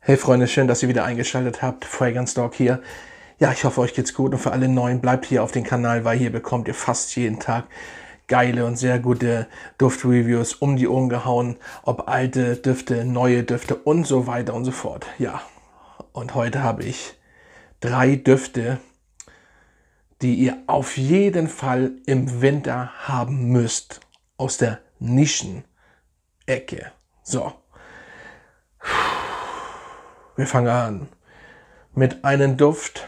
Hey Freunde, schön, dass ihr wieder eingeschaltet habt. Fragrance Dog hier. Ja, ich hoffe, euch geht's gut und für alle Neuen bleibt hier auf dem Kanal, weil hier bekommt ihr fast jeden Tag geile und sehr gute Duftreviews um die Ohren gehauen. Ob alte Düfte, neue Düfte und so weiter und so fort. Ja, und heute habe ich 3 Düfte, die ihr auf jeden Fall im Winter haben müsst. Aus der Nischenecke. So. Wir fangen an mit einem Duft.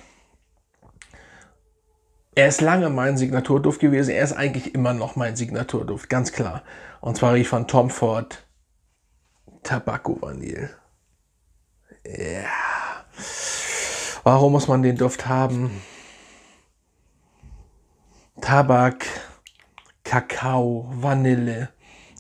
Er ist lange mein Signaturduft gewesen. Er ist eigentlich immer noch mein Signaturduft, ganz klar. Und zwar rieche ich von Tom Ford Tabacco Vanille. Ja. Warum muss man den Duft haben? Tabak, Kakao, Vanille.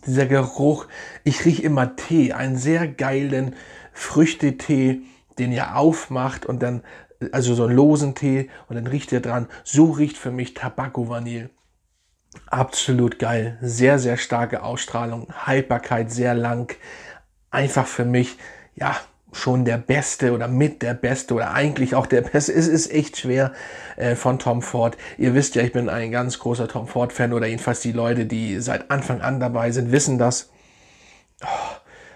Dieser Geruch. Ich rieche immer Tee, einen sehr geilen Früchtetee, den ihr aufmacht und dann, also so einen losen Tee und dann riecht ihr dran. So riecht für mich Tabacco Vanille. Absolut geil. Sehr, sehr starke Ausstrahlung. Haltbarkeit sehr lang. Einfach für mich, ja, schon der Beste oder mit der Beste oder eigentlich auch der Beste. Es ist echt schwer von Tom Ford. Ihr wisst ja, ich bin ein ganz großer Tom Ford Fan oder jedenfalls die Leute, die seit Anfang an dabei sind, wissen das.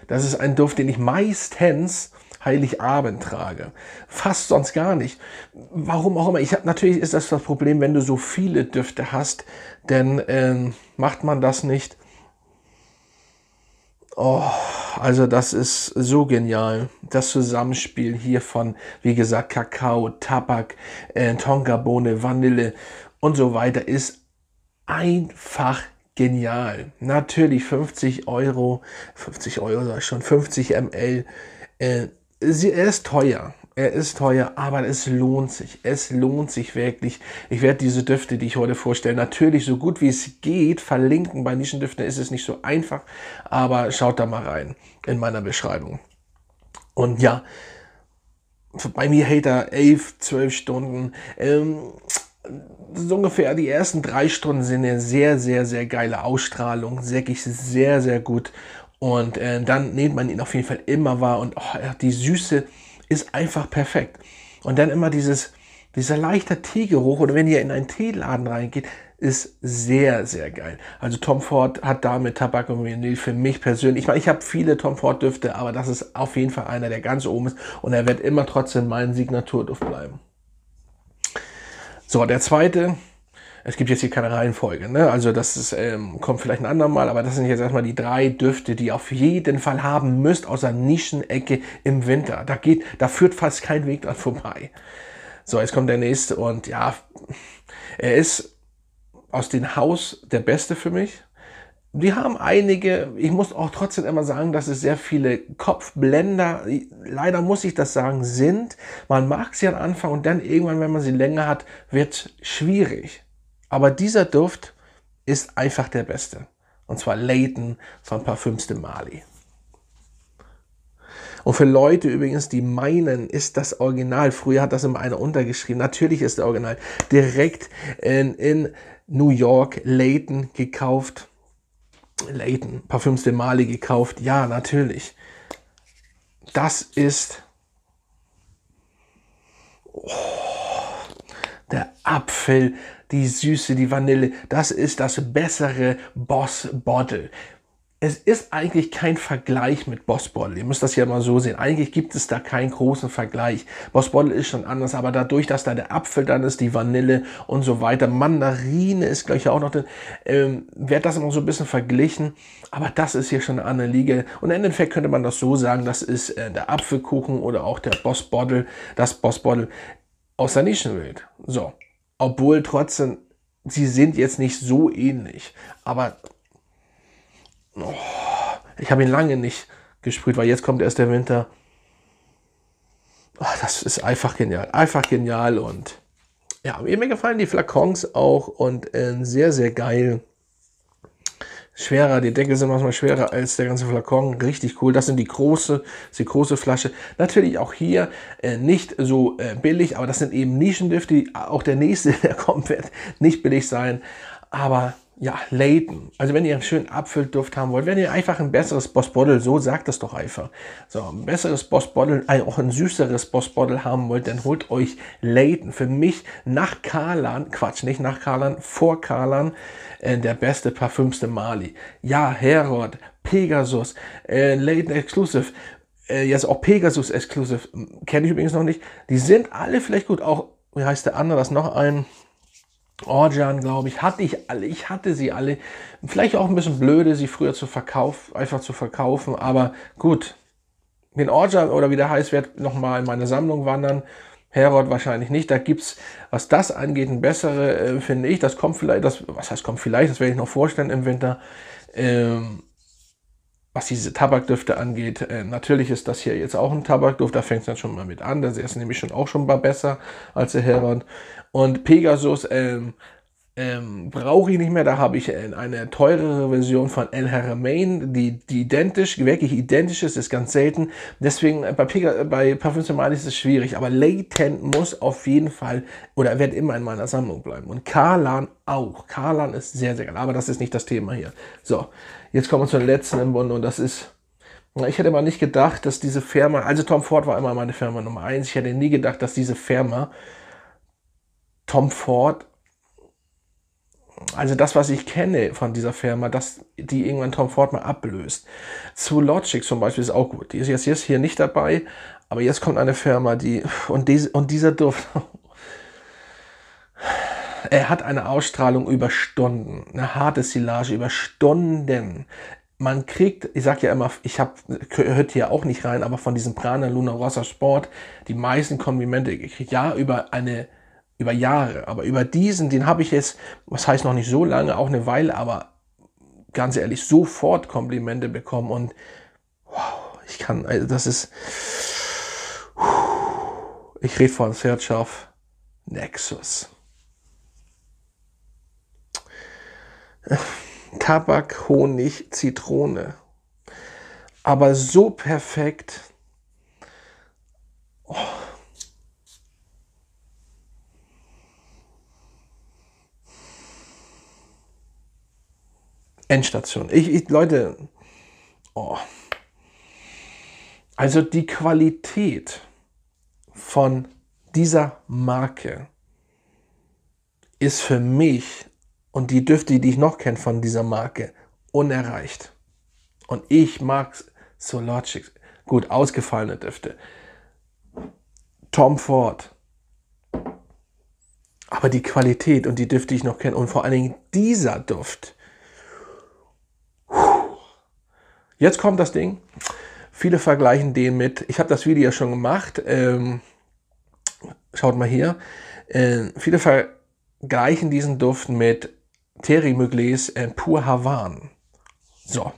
Das ist ein Duft, den ich meistens Heiligabend trage. Fast sonst gar nicht. Warum auch immer. Natürlich ist das das Problem, wenn du so viele Düfte hast, denn macht man das nicht. Oh, also das ist so genial. Das Zusammenspiel hier von, wie gesagt, Kakao, Tabak, Tonkabohne, Vanille und so weiter ist einfach genial. Natürlich 50 Euro, 50 Euro sag ich schon, 50 ml. Er ist teuer. Er ist teuer, aber es lohnt sich. Es lohnt sich wirklich. Ich werde diese Düfte, die ich heute vorstelle, natürlich so gut wie es geht verlinken. Bei Nischendüften ist es nicht so einfach, aber schaut da mal rein in meiner Beschreibung. Und ja, bei mir hält er 11, 12 Stunden. So ungefähr die ersten 3 Stunden sind eine sehr, sehr, sehr geile Ausstrahlung. Säckig sehr, sehr gut. Und dann nimmt man ihn auf jeden Fall immer wahr. Und die Süße ist einfach perfekt. Und dann immer dieser leichte Teegeruch. Oder wenn ihr in einen Teeladen reingeht, ist sehr, sehr geil. Also Tom Ford hat da mit Tabacco Vanille für mich persönlich, ich meine, ich habe viele Tom Ford Düfte, aber das ist auf jeden Fall einer, der ganz oben ist. Und er wird immer trotzdem mein Signaturduft bleiben. So, der zweite, es gibt jetzt hier keine Reihenfolge, ne? Also das ist, kommt vielleicht ein andermal, aber das sind jetzt erstmal die 3 Düfte, die ihr auf jeden Fall haben müsst aus der Nischenecke im Winter. Da führt fast kein Weg dran vorbei. So, jetzt kommt der nächste und ja, er ist aus dem Haus der Beste für mich. Die haben einige, ich muss auch trotzdem immer sagen, dass es sehr viele Kopfblender, leider muss ich das sagen, sind. Man mag sie am Anfang und dann irgendwann, wenn man sie länger hat, wird schwierig. Aber dieser Duft ist einfach der Beste. Und zwar Layton von Parfums de Marly. Und für Leute übrigens, die meinen, ist das Original, früher hat das immer einer untergeschrieben, natürlich ist der Original, direkt in New York Layton gekauft. Layton, Parfums de Marly gekauft. Ja, natürlich. Das ist der Apfel, die Süße, die Vanille. Das ist das bessere Boss Bottle. Es ist eigentlich kein Vergleich mit Boss Bottle. Ihr müsst das ja mal so sehen. Eigentlich gibt es da keinen großen Vergleich. Boss Bottle ist schon anders, aber dadurch, dass da der Apfel dann ist, die Vanille und so weiter, Mandarine ist gleich auch noch drin, wird das immer so ein bisschen verglichen. Aber das ist hier schon eine andere Liga. Und im Endeffekt könnte man das so sagen, das ist der Apfelkuchen oder auch der Boss Bottle, das Boss Bottle aus der Nischenwelt. So, obwohl trotzdem, sie sind jetzt nicht so ähnlich, aber ich habe ihn lange nicht gesprüht, weil jetzt kommt erst der Winter. Das ist einfach genial und ja, mir gefallen die Flakons auch und sehr, sehr geil. Schwerer, die Deckel sind manchmal schwerer als der ganze Flakon, richtig cool. Das sind die große Flasche. Natürlich auch hier nicht so billig, aber das sind eben Nischendüfte. Auch der nächste, der kommt, wird nicht billig sein. Aber ja, Layton. Also wenn ihr einen schönen Apfelduft haben wollt, wenn ihr einfach ein besseres Boss Bottle, so sagt das doch einfach. So, ein besseres Boss Bottle, auch ein süßeres Boss Bottle haben wollt, dann holt euch Layton. Für mich nach Carlan, Quatsch, nicht nach Carlan, vor Carlan, der beste parfümste Mali. Ja, Herod, Pegasus, Layton Exclusive, jetzt auch Pegasus Exclusive, kenne ich übrigens noch nicht. Die sind alle vielleicht gut, auch, wie heißt der andere, das noch ein... Orjan, glaube ich, hatte ich alle. Ich hatte sie alle. Vielleicht auch ein bisschen blöde, sie früher einfach zu verkaufen. Aber gut, den Orjan oder wie der heißt, wird nochmal in meine Sammlung wandern. Herod wahrscheinlich nicht. Da gibt es, was das angeht, ein bessere, finde ich. Das kommt vielleicht, was heißt kommt vielleicht, das werde ich noch vorstellen im Winter. Was diese Tabakdüfte angeht, natürlich ist das hier jetzt auch ein Tabakduft, da fängt es dann schon mal mit an. Das ist nämlich schon mal besser als der Herod. Und Pegasus brauche ich nicht mehr, da habe ich eine teurere Version von El Haramain, die wirklich identisch ist ganz selten. Deswegen bei Parfums de Mali ist es schwierig, aber Latent muss auf jeden Fall oder wird immer in meiner Sammlung bleiben. Und Carlan auch. Carlan ist sehr, sehr geil, aber das ist nicht das Thema hier. So, jetzt kommen wir zum letzten im Bunde und das ist... Ich hätte mal nicht gedacht, dass diese Firma, also Tom Ford war immer meine Firma Nummer 1, ich hätte nie gedacht, dass diese Firma Tom Ford, also das, was ich kenne von dieser Firma, dass die irgendwann Tom Ford mal ablöst. Zu Logic zum Beispiel ist auch gut. Die ist jetzt hier nicht dabei, aber jetzt kommt eine Firma, und dieser Duft, er hat eine Ausstrahlung über Stunden, eine harte Silage über Stunden. Man kriegt, ich sag ja immer, hört hier auch nicht rein, aber von diesem Prana Luna Rossa Sport die meisten Komplimente gekriegt. Ja, über Jahre, aber über den habe ich jetzt, was heißt noch nicht so lange, auch eine Weile, aber ganz ehrlich, sofort Komplimente bekommen und wow, ich rede von Sertschaf Nexus. Tabak, Honig, Zitrone. Aber so perfekt. Oh. Endstation. Leute, oh. Also die Qualität von dieser Marke ist für mich und die Düfte, die ich noch kenne von dieser Marke, unerreicht. Und ich mag Logic. Gut, ausgefallene Düfte. Tom Ford. Aber die Qualität und die Düfte, die ich noch kenne und vor allen Dingen dieser Duft. Jetzt kommt das Ding. Viele vergleichen den mit, ich habe das Video schon gemacht, schaut mal hier. Viele vergleichen diesen Duft mit Thierry Mugler's Pur Havan. So,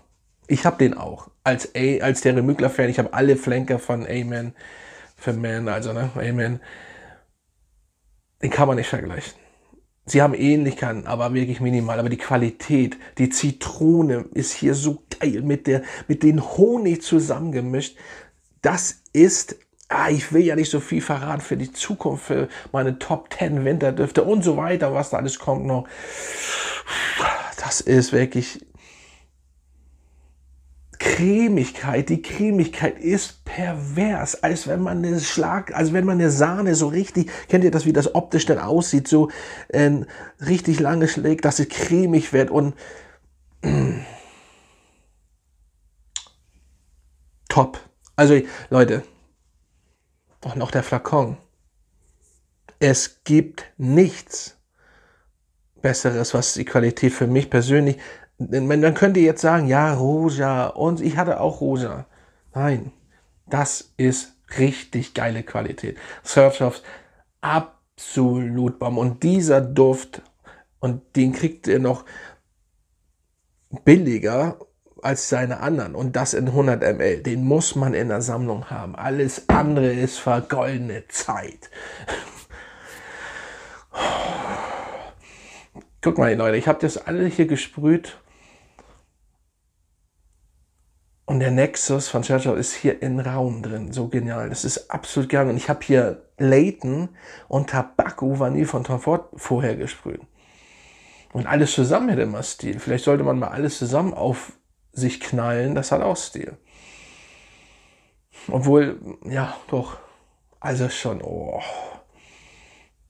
ich habe den auch. Als Thierry Mugler-Fan, ich habe alle Flanker von Amen für Man, also ne, Amen. Den kann man nicht vergleichen. Sie haben Ähnlichkeiten, aber wirklich minimal. Aber die Qualität, die Zitrone ist hier so geil mit den Honig zusammengemischt. Das ist, ich will ja nicht so viel verraten für die Zukunft, für meine Top 10 Winterdüfte und so weiter, was da alles kommt noch. Das ist wirklich Cremigkeit. Die Cremigkeit ist pervers, als wenn man eine Sahne so richtig, kennt ihr das, wie das optisch dann aussieht, so richtig lange schlägt, dass sie cremig wird und top. Also Leute, auch noch der Flakon. Es gibt nichts Besseres, was die Qualität für mich persönlich. Man könnte jetzt sagen, ja, Rosa und ich hatte auch Rosa. Nein, das ist richtig geile Qualität. Sertschafs, absolut Bombe. Und dieser Duft, und den kriegt ihr noch billiger als seine anderen. Und das in 100 ml. Den muss man in der Sammlung haben. Alles andere ist vergoldene Zeit. Guck mal, Leute, ich habe das alle hier gesprüht. Und der Nexus von Churchill ist hier im Raum drin. So genial. Das ist absolut geil. Und ich habe hier Layton und Tabacco Vanille von Tom Ford vorher gesprüht. Und alles zusammen hätte immer Stil. Vielleicht sollte man mal alles zusammen auf sich knallen, das hat auch Stil. Obwohl, ja, doch, also schon, oh,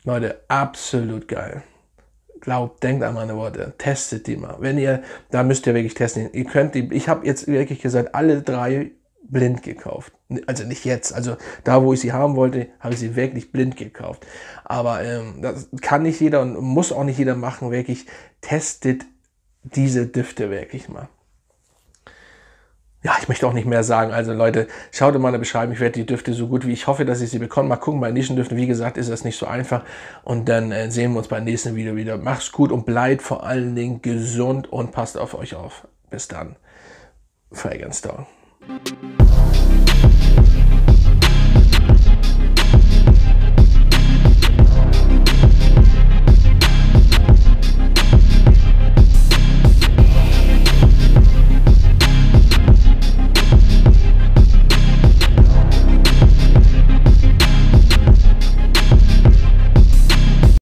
Leute, absolut geil. Denkt an meine Worte, testet die mal. Wenn ihr, da müsst ihr wirklich testen. Ihr könnt die, ich habe jetzt wirklich gesagt, alle 3 blind gekauft. Also nicht jetzt, also da, wo ich sie haben wollte, habe ich sie wirklich blind gekauft. Aber das kann nicht jeder und muss auch nicht jeder machen. Wirklich, testet diese Düfte wirklich mal. Ja, ich möchte auch nicht mehr sagen. Also Leute, schaut in meiner Beschreibung. Ich werde die Düfte so gut wie ich hoffe, dass ich sie bekomme. Mal gucken, bei Nischendüften, wie gesagt, ist das nicht so einfach. Und dann sehen wir uns beim nächsten Video wieder. Macht's gut und bleibt vor allen Dingen gesund und passt auf euch auf. Bis dann. Fragrance Dog.